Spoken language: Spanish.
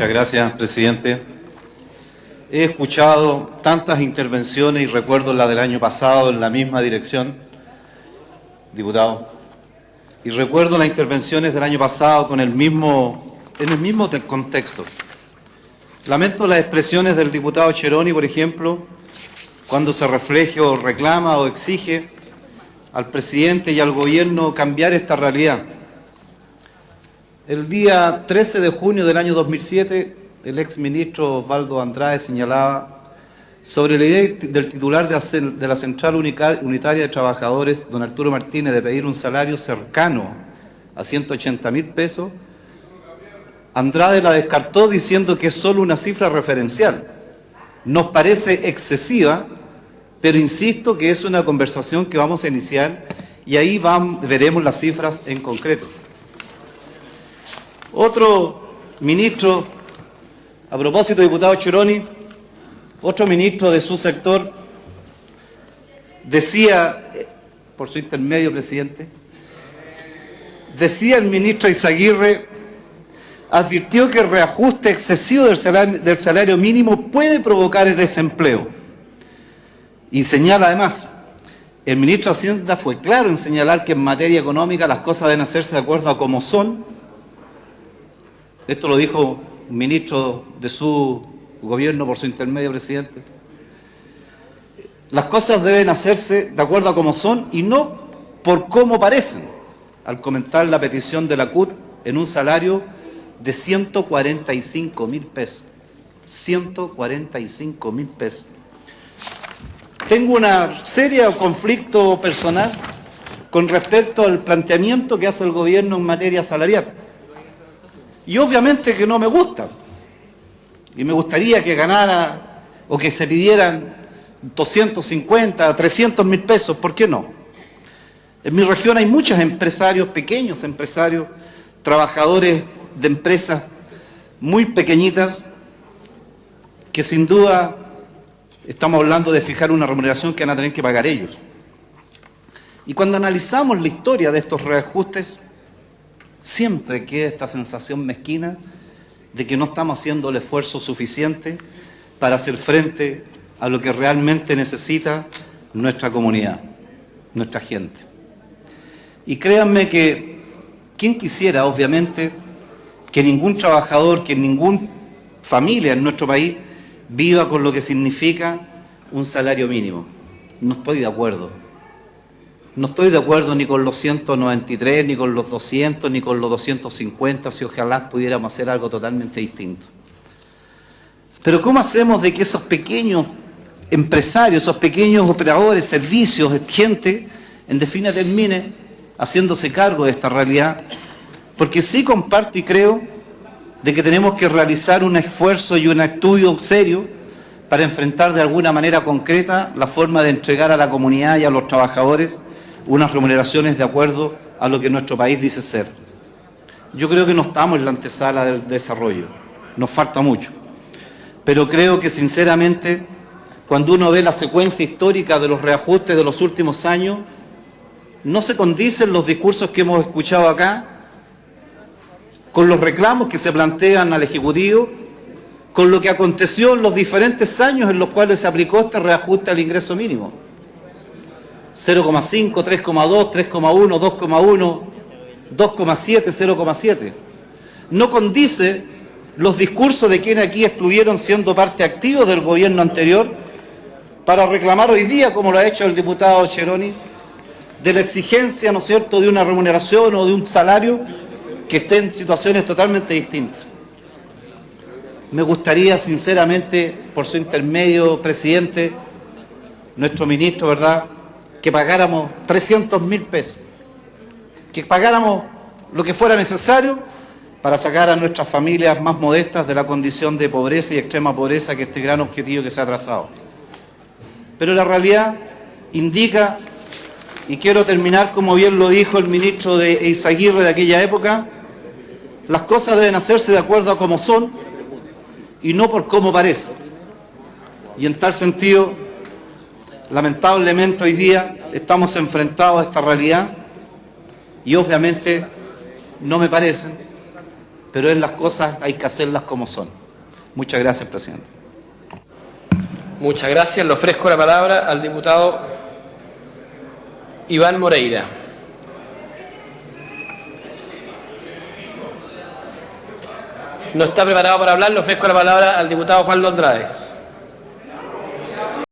Muchas gracias, presidente. He escuchado tantas intervenciones y recuerdo la del año pasado en la misma dirección, diputado, y recuerdo las intervenciones del año pasado en el mismo contexto. Lamento las expresiones del diputado Cheroni, por ejemplo, cuando se refleja o reclama o exige al presidente y al gobierno cambiar esta realidad. El día 13 de junio del año 2007, el exministro Osvaldo Andrade señalaba sobre la idea del titular de la Central Unitaria de Trabajadores, don Arturo Martínez, de pedir un salario cercano a 180.000 pesos. Andrade la descartó diciendo que es solo una cifra referencial. Nos parece excesiva, pero insisto que es una conversación que vamos a iniciar y ahí veremos las cifras en concreto. Otro ministro, a propósito, diputado Cheroni, otro ministro de su sector decía, por su intermedio, presidente, decía el ministro Eizaguirre, advirtió que el reajuste excesivo del salario mínimo puede provocar el desempleo. Y señala además, el ministro de Hacienda fue claro en señalar que en materia económica las cosas deben hacerse de acuerdo a cómo son. Esto lo dijo un ministro de su gobierno por su intermedio, presidente. Las cosas deben hacerse de acuerdo a cómo son y no por cómo parecen, al comentar la petición de la CUT en un salario de 145.000 pesos. 145.000 pesos. Tengo una serio conflicto personal con respecto al planteamiento que hace el gobierno en materia salarial. Y obviamente que no me gusta. Y me gustaría que ganara o que se pidieran 250, 300.000 pesos. ¿Por qué no? En mi región hay muchos empresarios, pequeños empresarios, trabajadores de empresas muy pequeñitas que sin duda estamos hablando de fijar una remuneración que van a tener que pagar ellos. Y cuando analizamos la historia de estos reajustes, siempre queda esta sensación mezquina de que no estamos haciendo el esfuerzo suficiente para hacer frente a lo que realmente necesita nuestra comunidad, nuestra gente. Y créanme que quien quisiera, obviamente, que ningún trabajador, que ninguna familia en nuestro país viva con lo que significa un salario mínimo. No estoy de acuerdo. No estoy de acuerdo ni con los 193, ni con los 200, ni con los 250, si ojalá pudiéramos hacer algo totalmente distinto. Pero ¿cómo hacemos de que esos pequeños empresarios, esos pequeños operadores, servicios, gente, en definitiva termine haciéndose cargo de esta realidad? Porque sí comparto y creo de que tenemos que realizar un esfuerzo y un estudio serio para enfrentar de alguna manera concreta la forma de entregar a la comunidad y a los trabajadores unas remuneraciones de acuerdo a lo que nuestro país dice ser. Yo creo que no estamos en la antesala del desarrollo, nos falta mucho. Pero creo que sinceramente, cuando uno ve la secuencia histórica de los reajustes de los últimos años, no se condicen los discursos que hemos escuchado acá con los reclamos que se plantean al Ejecutivo, con lo que aconteció en los diferentes años en los cuales se aplicó este reajuste al ingreso mínimo. 0,5, 3,2, 3,1, 2,1, 2,7, 0,7. No condice los discursos de quienes aquí estuvieron siendo parte activa del gobierno anterior para reclamar hoy día, como lo ha hecho el diputado Cheroni, de la exigencia, ¿no es cierto?, de una remuneración o de un salario que esté en situaciones totalmente distintas. Me gustaría, sinceramente, por su intermedio, presidente, nuestro ministro, ¿verdad?, que pagáramos 300.000 pesos, que pagáramos lo que fuera necesario para sacar a nuestras familias más modestas de la condición de pobreza y extrema pobreza, que este gran objetivo que se ha trazado. Pero la realidad indica, y quiero terminar como bien lo dijo el ministro de Eizaguirre de aquella época, las cosas deben hacerse de acuerdo a cómo son y no por cómo parece. Y en tal sentido, lamentablemente hoy día estamos enfrentados a esta realidad y obviamente no me parece pero en las cosas hay que hacerlas como son. Muchas gracias, presidente. Muchas gracias. Le ofrezco la palabra al diputado Iván Moreira. No está preparado para hablar. Le ofrezco la palabra al diputado Juan Andrade.